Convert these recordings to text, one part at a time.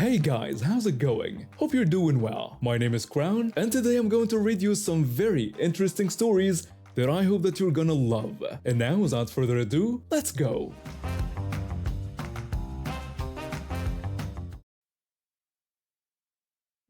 Hey guys, how's it going? Hope you're doing well. My name is Crown, and today I'm going to read you some very interesting stories that I hope that you're gonna love. And now, without further ado, let's go!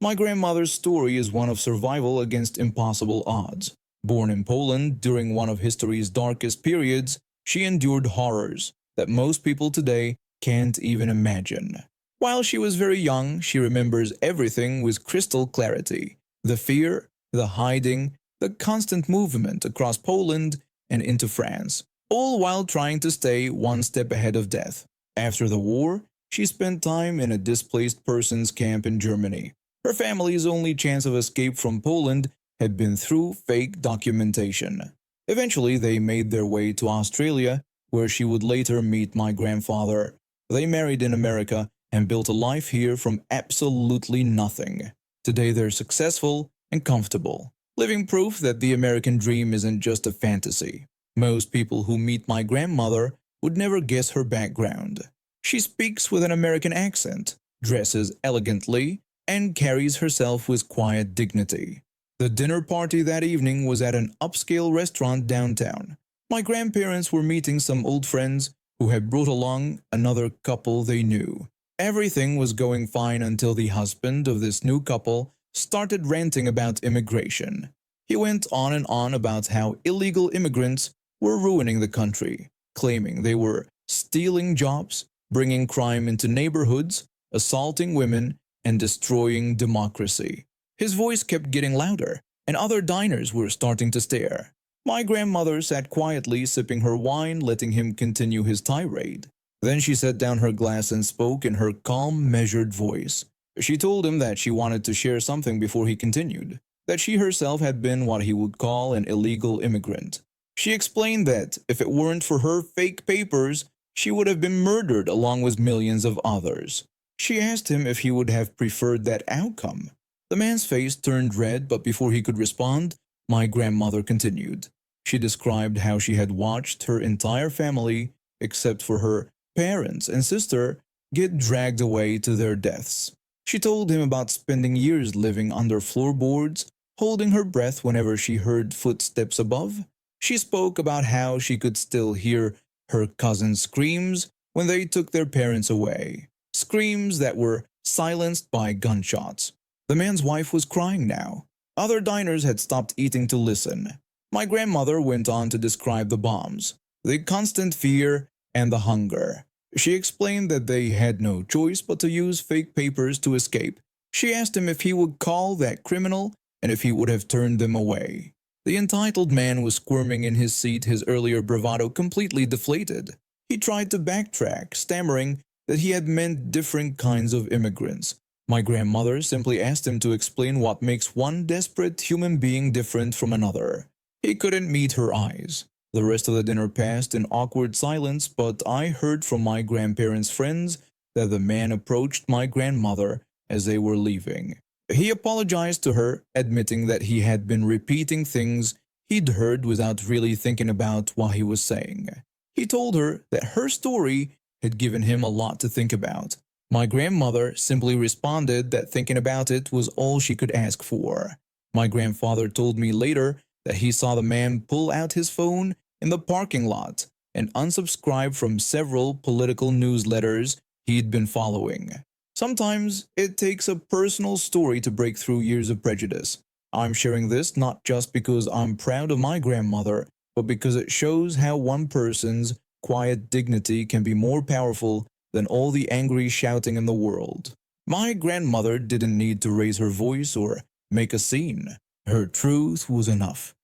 My grandmother's story is one of survival against impossible odds. Born in Poland during one of history's darkest periods, she endured horrors that most people today can't even imagine. While she was very young, she remembers everything with crystal clarity. The fear, the hiding, the constant movement across Poland and into France, all while trying to stay one step ahead of death. After the war, she spent time in a displaced persons camp in Germany. Her family's only chance of escape from Poland had been through fake documentation. Eventually, they made their way to Australia, where she would later meet my grandfather. They married in America and built a life here from absolutely nothing. Today, they're successful and comfortable, living proof that the American dream isn't just a fantasy. Most people who meet my grandmother would never guess her background. She speaks with an American accent, dresses elegantly, and carries herself with quiet dignity. The dinner party that evening was at an upscale restaurant downtown. My grandparents were meeting some old friends who had brought along another couple they knew. Everything was going fine until the husband of this new couple started ranting about immigration. He went on and on about how illegal immigrants were ruining the country, claiming they were stealing jobs, bringing crime into neighborhoods, assaulting women, and destroying democracy. His voice kept getting louder, and other diners were starting to stare. My grandmother sat quietly sipping her wine, letting him continue his tirade. Then she set down her glass and spoke in her calm, measured voice. She told him that she wanted to share something before he continued, that she herself had been what he would call an illegal immigrant. She explained that if it weren't for her fake papers, she would have been murdered along with millions of others. She asked him if he would have preferred that outcome. The man's face turned red, but before he could respond, my grandmother continued. She described how she had watched her entire family, except for her parents and sister, get dragged away to their deaths. She told him about spending years living under floorboards, holding her breath whenever she heard footsteps above. She spoke about how she could still hear her cousin's screams when they took their parents away. Screams that were silenced by gunshots. The man's wife was crying now. Other diners had stopped eating to listen. My grandmother went on to describe the bombs, the constant fear, and the hunger. She explained that they had no choice but to use fake papers to escape. She asked him if he would call that criminal and if he would have turned them away. The entitled man was squirming in his seat, his earlier bravado completely deflated. He tried to backtrack, stammering that he had meant different kinds of immigrants. My grandmother simply asked him to explain what makes one desperate human being different from another. He couldn't meet her eyes. The rest of the dinner passed in awkward silence, but I heard from my grandparents' friends that the man approached my grandmother as they were leaving. He apologized to her, admitting that he had been repeating things he'd heard without really thinking about what he was saying. He told her that her story had given him a lot to think about. My grandmother simply responded that thinking about it was all she could ask for. My grandfather told me later that he saw the man pull out his phone in the parking lot and unsubscribe from several political newsletters he'd been following. Sometimes it takes a personal story to break through years of prejudice. I'm sharing this not just because I'm proud of my grandmother, but because it shows how one person's quiet dignity can be more powerful than all the angry shouting in the world. My grandmother didn't need to raise her voice or make a scene. Her truth was enough.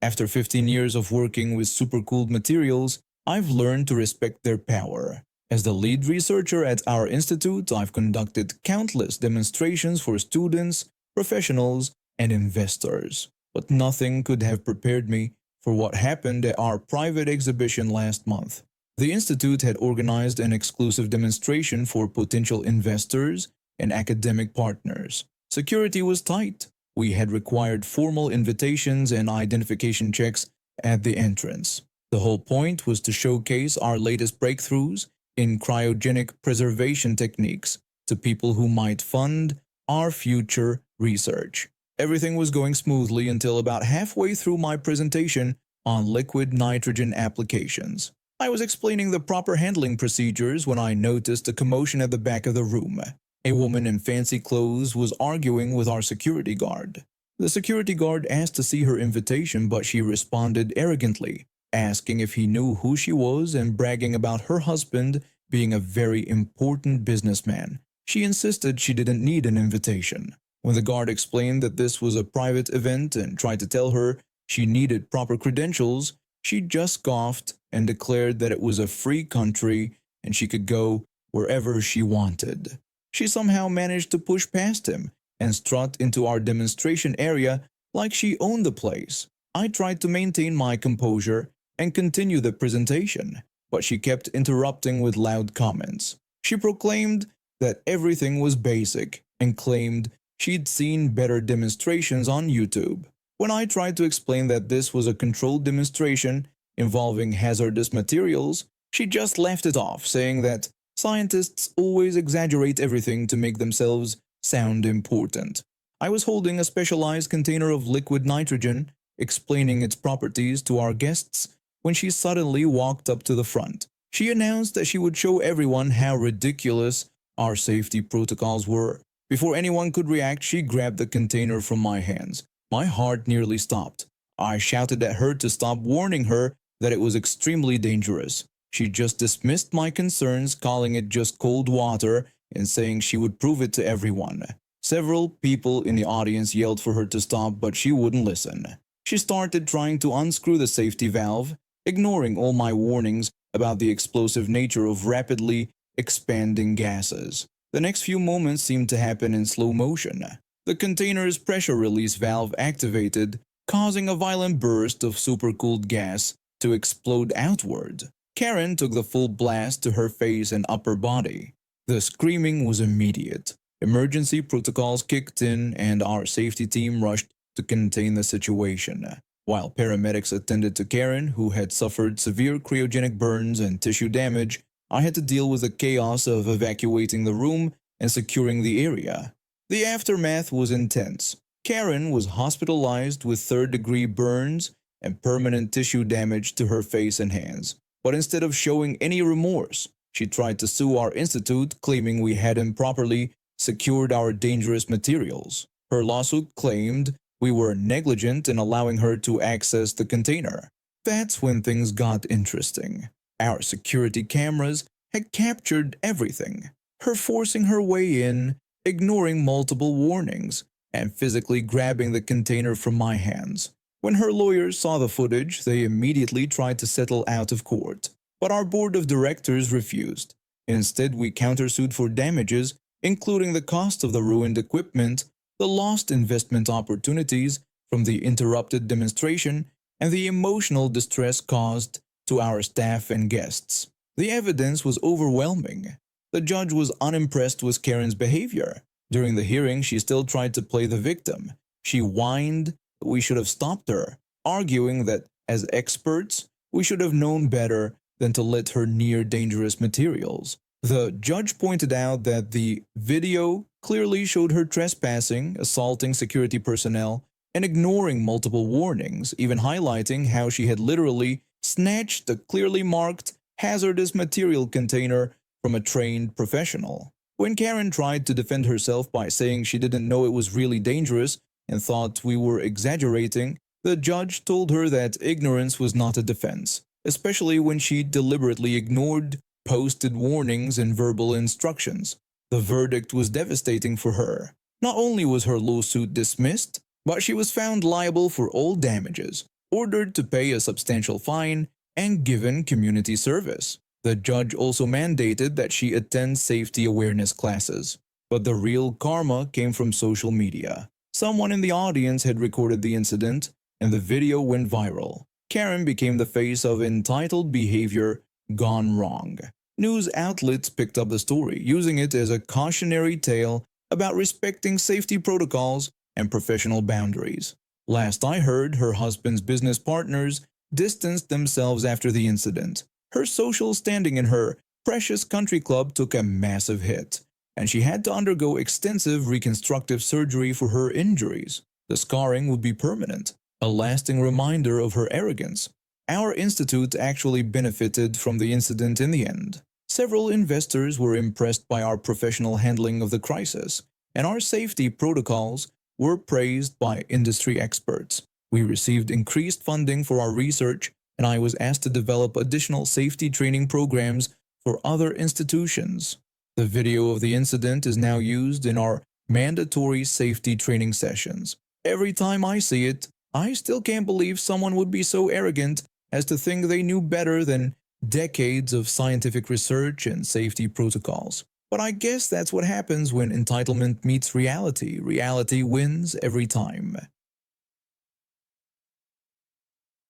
After 15 years of working with supercooled materials, I've learned to respect their power. As the lead researcher at our institute, I've conducted countless demonstrations for students, professionals, and investors. But nothing could have prepared me for what happened at our private exhibition last month. The institute had organized an exclusive demonstration for potential investors and academic partners. Security was tight. We had required formal invitations and identification checks at the entrance. The whole point was to showcase our latest breakthroughs in cryogenic preservation techniques to people who might fund our future research. Everything was going smoothly until about halfway through my presentation on liquid nitrogen applications. I was explaining the proper handling procedures when I noticed a commotion at the back of the room. A woman in fancy clothes was arguing with our security guard. The security guard asked to see her invitation, but she responded arrogantly, asking if he knew who she was and bragging about her husband being a very important businessman. She insisted she didn't need an invitation. When the guard explained that this was a private event and tried to tell her she needed proper credentials, she just scoffed and declared that it was a free country and she could go wherever she wanted. She somehow managed to push past him and strut into our demonstration area like she owned the place. I tried to maintain my composure and continue the presentation, but she kept interrupting with loud comments. She proclaimed that everything was basic and claimed she'd seen better demonstrations on YouTube. When I tried to explain that this was a controlled demonstration involving hazardous materials, she just laughed it off, saying that scientists always exaggerate everything to make themselves sound important. I was holding a specialized container of liquid nitrogen, explaining its properties to our guests, when she suddenly walked up to the front. She announced that she would show everyone how ridiculous our safety protocols were. Before anyone could react, she grabbed the container from my hands. My heart nearly stopped. I shouted at her to stop, warning her that it was extremely dangerous. She just dismissed my concerns, calling it just cold water and saying she would prove it to everyone. Several people in the audience yelled for her to stop, but she wouldn't listen. She started trying to unscrew the safety valve, ignoring all my warnings about the explosive nature of rapidly expanding gases. The next few moments seemed to happen in slow motion. The container's pressure release valve activated, causing a violent burst of supercooled gas to explode outward. Karen took the full blast to her face and upper body. The screaming was immediate. Emergency protocols kicked in and our safety team rushed to contain the situation. While paramedics attended to Karen, who had suffered severe cryogenic burns and tissue damage, I had to deal with the chaos of evacuating the room and securing the area. The aftermath was intense. Karen was hospitalized with third-degree burns and permanent tissue damage to her face and hands. But instead of showing any remorse, she tried to sue our institute, claiming we had improperly secured our dangerous materials. Her lawsuit claimed we were negligent in allowing her to access the container. That's when things got interesting. Our security cameras had captured everything. Her forcing her way in, ignoring multiple warnings, and physically grabbing the container from my hands. When her lawyers saw the footage, they immediately tried to settle out of court. But our board of directors refused. Instead, we countersued for damages, including the cost of the ruined equipment, the lost investment opportunities from the interrupted demonstration, and the emotional distress caused to our staff and guests. The evidence was overwhelming. The judge was unimpressed with Karen's behavior. During the hearing, she still tried to play the victim. She whined that we should have stopped her, arguing that as experts, we should have known better than to let her near dangerous materials. The judge pointed out that the video clearly showed her trespassing, assaulting security personnel, and ignoring multiple warnings, even highlighting how she had literally snatched a clearly marked hazardous material container from a trained professional. When Karen tried to defend herself by saying she didn't know it was really dangerous and thought we were exaggerating, the judge told her that ignorance was not a defense, especially when she deliberately ignored posted warnings and verbal instructions. The verdict was devastating for her. Not only was her lawsuit dismissed, but she was found liable for all damages, ordered to pay a substantial fine, and given community service. The judge also mandated that she attend safety awareness classes. But the real karma came from social media. Someone in the audience had recorded the incident, and the video went viral. Karen became the face of entitled behavior gone wrong. News outlets picked up the story, using it as a cautionary tale about respecting safety protocols and professional boundaries. Last I heard, her husband's business partners distanced themselves after the incident. Her social standing in her Precious Country Club took a massive hit, and she had to undergo extensive reconstructive surgery for her injuries. The scarring would be permanent, a lasting reminder of her arrogance. Our institute actually benefited from the incident in the end. Several investors were impressed by our professional handling of the crisis, and our safety protocols were praised by industry experts. We received increased funding for our research, and I was asked to develop additional safety training programs for other institutions. The video of the incident is now used in our mandatory safety training sessions. Every time I see it, I still can't believe someone would be so arrogant as to think they knew better than decades of scientific research and safety protocols. But I guess that's what happens when entitlement meets reality. Reality wins every time.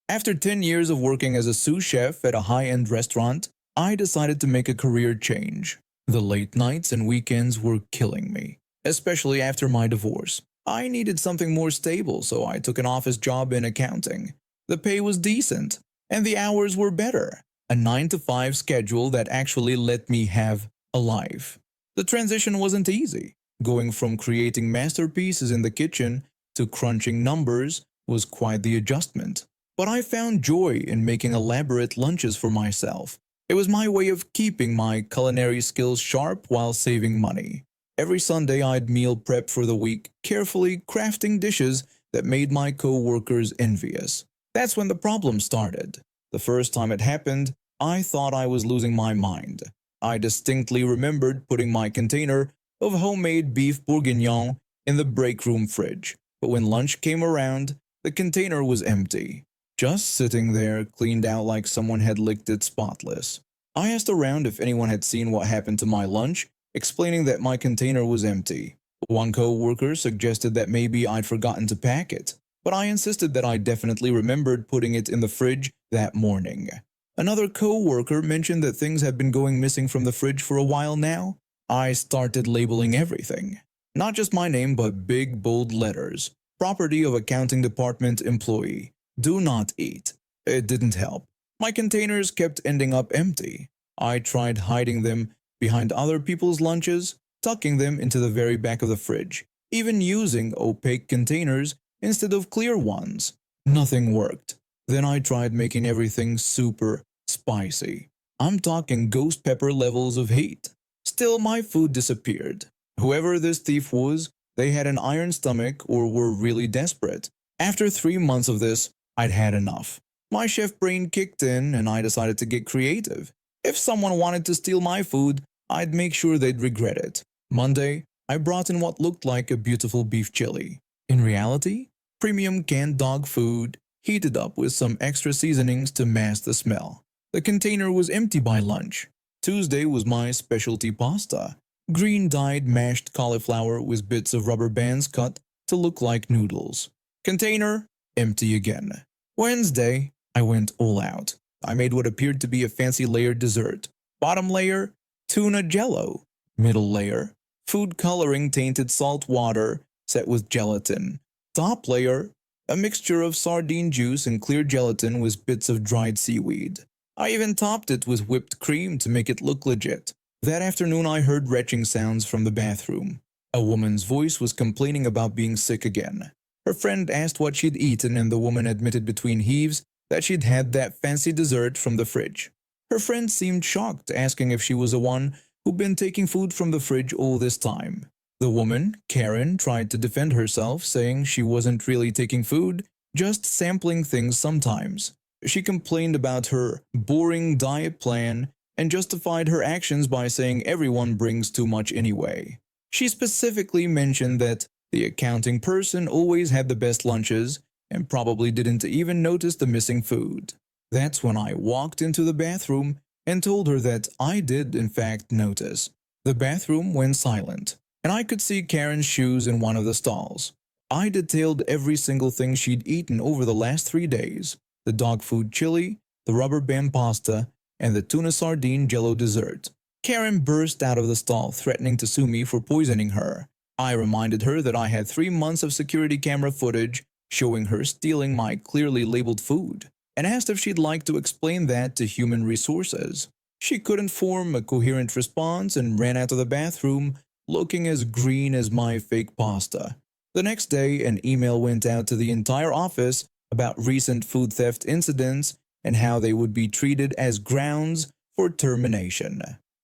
After 10 years of working as a sous chef at a high-end restaurant, I decided to make a career change. The late nights and weekends were killing me, especially after my divorce. I needed something more stable, so I took an office job in accounting. The pay was decent, and the hours were better. A 9-to-5 schedule that actually let me have a life. The transition wasn't easy. Going from creating masterpieces in the kitchen to crunching numbers was quite the adjustment. But I found joy in making elaborate lunches for myself. It was my way of keeping my culinary skills sharp while saving money. Every Sunday I'd meal prep for the week, carefully crafting dishes that made my co-workers envious. That's when the problem started. The first time it happened, I thought I was losing my mind. I distinctly remembered putting my container of homemade beef bourguignon in the break room fridge. But when lunch came around, the container was empty. Just sitting there, cleaned out like someone had licked it spotless. I asked around if anyone had seen what happened to my lunch, explaining that my container was empty. One co-worker suggested that maybe I'd forgotten to pack it, but I insisted that I definitely remembered putting it in the fridge that morning. Another co-worker mentioned that things had been going missing from the fridge for a while now. I started labeling everything. Not just my name, but big bold letters. Property of accounting department employee. Do not eat. It didn't help. My containers kept ending up empty. I tried hiding them behind other people's lunches, tucking them into the very back of the fridge, even using opaque containers instead of clear ones. Nothing worked. Then I tried making everything super spicy. I'm talking ghost pepper levels of heat. Still, my food disappeared. Whoever this thief was, they had an iron stomach or were really desperate. After 3 months of this, I'd had enough. My chef brain kicked in and I decided to get creative. If someone wanted to steal my food, I'd make sure they'd regret it. Monday, I brought in what looked like a beautiful beef chili. In reality, premium canned dog food, heated up with some extra seasonings to mask the smell. The container was empty by lunch. Tuesday was my specialty pasta. Green dyed mashed cauliflower with bits of rubber bands cut to look like noodles. Container empty again. Wednesday, I went all out. I made what appeared to be a fancy layered dessert. Bottom layer, tuna jello. Middle layer, food coloring tainted salt water set with gelatin. Top layer, a mixture of sardine juice and clear gelatin with bits of dried seaweed. I even topped it with whipped cream to make it look legit. That afternoon I heard retching sounds from the bathroom. A woman's voice was complaining about being sick again. Her friend asked what she'd eaten and the woman admitted between heaves that she'd had that fancy dessert from the fridge. Her friend seemed shocked, asking if she was the one who'd been taking food from the fridge all this time. The woman, Karen, tried to defend herself, saying she wasn't really taking food, just sampling things sometimes. She complained about her boring diet plan and justified her actions by saying everyone brings too much anyway. She specifically mentioned that the accounting person always had the best lunches and probably didn't even notice the missing food. That's when I walked into the bathroom and told her that I did in fact notice. The bathroom went silent, and I could see Karen's shoes in one of the stalls. I detailed every single thing she'd eaten over the last 3 days: the dog food chili, the rubber band pasta, and the tuna sardine jello dessert. Karen burst out of the stall, threatening to sue me for poisoning her. I reminded her that I had 3 months of security camera footage showing her stealing my clearly labeled food, and asked if she'd like to explain that to human resources. She couldn't form a coherent response and ran out of the bathroom looking as green as my fake pasta. The next day, an email went out to the entire office about recent food theft incidents and how they would be treated as grounds for termination.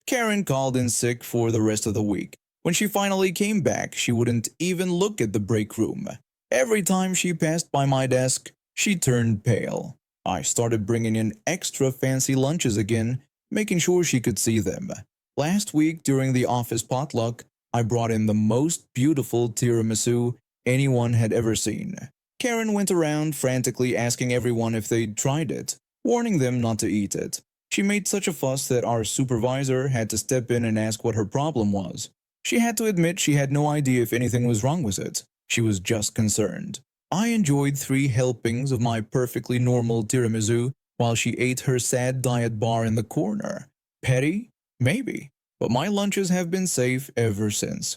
Karen called in sick for the rest of the week. When she finally came back, she wouldn't even look at the break room. Every time she passed by my desk, she turned pale. I started bringing in extra fancy lunches again, making sure she could see them. Last week during the office potluck, I brought in the most beautiful tiramisu anyone had ever seen. Karen went around frantically asking everyone if they'd tried it, warning them not to eat it. She made such a fuss that our supervisor had to step in and ask what her problem was. She had to admit she had no idea if anything was wrong with it. She was just concerned. I enjoyed 3 helpings of my perfectly normal tiramisu while she ate her sad diet bar in the corner. Petty? Maybe. But my lunches have been safe ever since.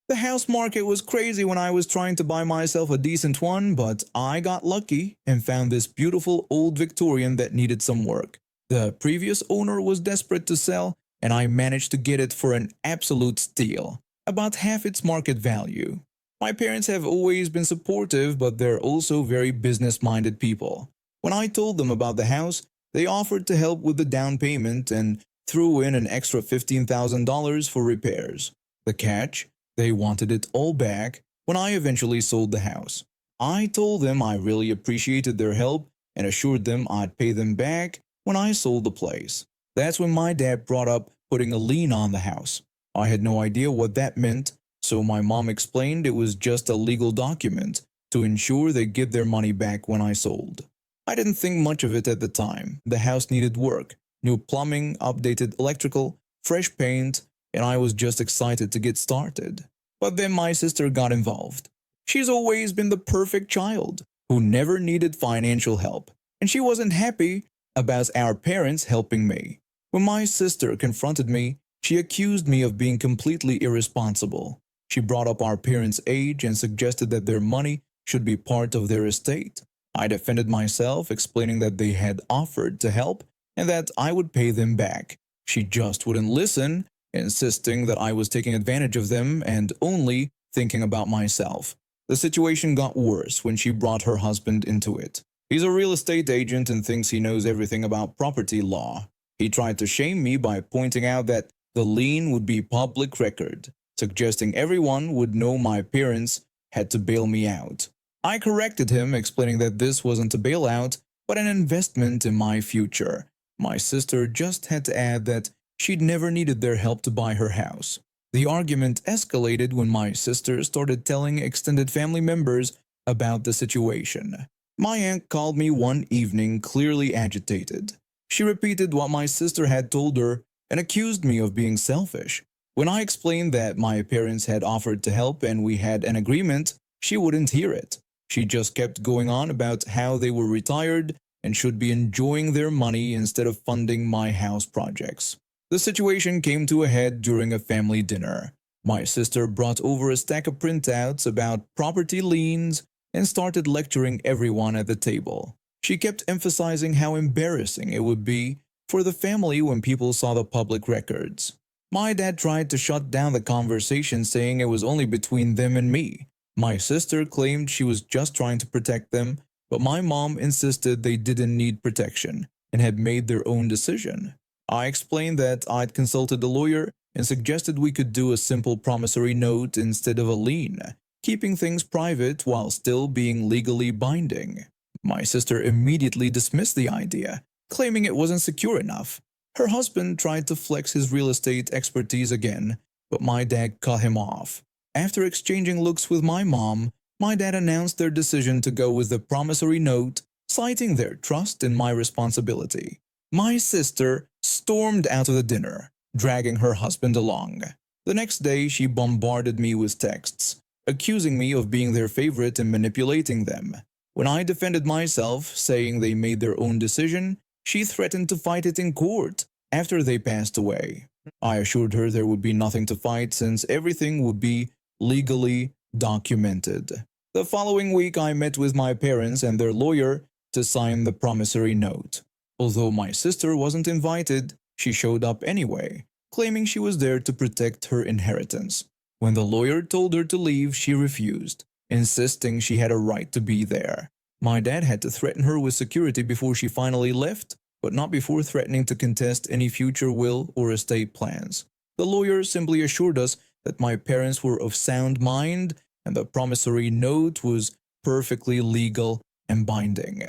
The house market was crazy when I was trying to buy myself a decent one, but I got lucky and found this beautiful old Victorian that needed some work. The previous owner was desperate to sell, and I managed to get it for an absolute steal, about half its market value. My parents have always been supportive, but they're also very business-minded people. When I told them about the house, they offered to help with the down payment and threw in an extra $15,000 for repairs. The catch? They wanted it all back when I eventually sold the house. I told them I really appreciated their help and assured them I'd pay them back when I sold the place. That's when my dad brought up putting a lien on the house. I had no idea what that meant, so my mom explained it was just a legal document to ensure they get their money back when I sold. I didn't think much of it at the time. The house needed work, new plumbing, updated electrical, fresh paint, and I was just excited to get started. But then my sister got involved. She's always been the perfect child who never needed financial help, and she wasn't happy about our parents helping me. When my sister confronted me, she accused me of being completely irresponsible. She brought up our parents' age and suggested that their money should be part of their estate. I defended myself, explaining that they had offered to help and that I would pay them back. She just wouldn't listen, insisting that I was taking advantage of them and only thinking about myself. The situation got worse when she brought her husband into it. He's a real estate agent and thinks he knows everything about property law. He tried to shame me by pointing out that the lien would be public record, suggesting everyone would know my parents had to bail me out. I corrected him, explaining that this wasn't a bailout, but an investment in my future. My sister just had to add that she'd never needed their help to buy her house. The argument escalated when my sister started telling extended family members about the situation. My aunt called me one evening clearly agitated. She repeated what my sister had told her and accused me of being selfish. When I explained that my parents had offered to help and we had an agreement, she wouldn't hear it. She just kept going on about how they were retired and should be enjoying their money instead of funding my house projects. The situation came to a head during a family dinner. My sister brought over a stack of printouts about property liens and started lecturing everyone at the table. She kept emphasizing how embarrassing it would be for the family when people saw the public records. My dad tried to shut down the conversation, saying it was only between them and me. My sister claimed she was just trying to protect them, but my mom insisted they didn't need protection and had made their own decision. I explained that I'd consulted a lawyer and suggested we could do a simple promissory note instead of a lien, keeping things private while still being legally binding. My sister immediately dismissed the idea, claiming it wasn't secure enough. Her husband tried to flex his real estate expertise again, but my dad cut him off. After exchanging looks with my mom, my dad announced their decision to go with the promissory note, citing their trust in my responsibility. My sister stormed out of the dinner, dragging her husband along. The next day, she bombarded me with texts, accusing me of being their favorite and manipulating them. When I defended myself, saying they made their own decision, she threatened to fight it in court after they passed away. I assured her there would be nothing to fight since everything would be legally documented. The following week, I met with my parents and their lawyer to sign the promissory note. Although my sister wasn't invited, she showed up anyway, claiming she was there to protect her inheritance. When the lawyer told her to leave, she refused, insisting she had a right to be there. My dad had to threaten her with security before she finally left, but not before threatening to contest any future will or estate plans. The lawyer simply assured us that my parents were of sound mind and the promissory note was perfectly legal and binding.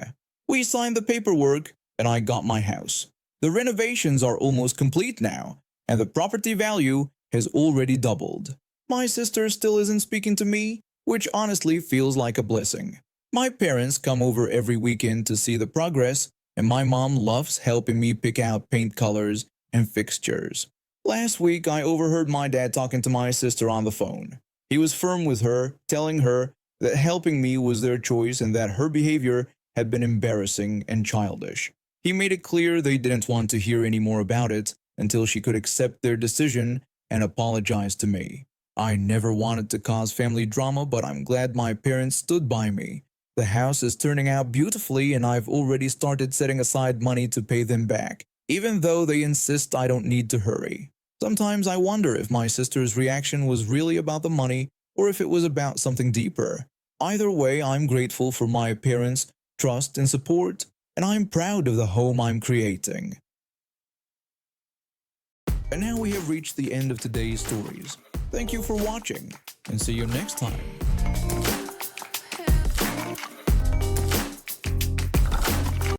We signed the paperwork and I got my house. The renovations are almost complete now, and the property value has already doubled. My sister still isn't speaking to me, which honestly feels like a blessing. My parents come over every weekend to see the progress, and my mom loves helping me pick out paint colors and fixtures. Last week, I overheard my dad talking to my sister on the phone. He was firm with her, telling her that helping me was their choice and that her behavior had been embarrassing and childish. He made it clear they didn't want to hear any more about it until she could accept their decision and apologize to me. I never wanted to cause family drama, but I'm glad my parents stood by me. The house is turning out beautifully and I've already started setting aside money to pay them back, even though they insist I don't need to hurry. Sometimes I wonder if my sister's reaction was really about the money or if it was about something deeper. Either way, I'm grateful for my parents' trust and support, and I'm proud of the home I'm creating. And now we have reached the end of today's stories. Thank you for watching, and see you next time.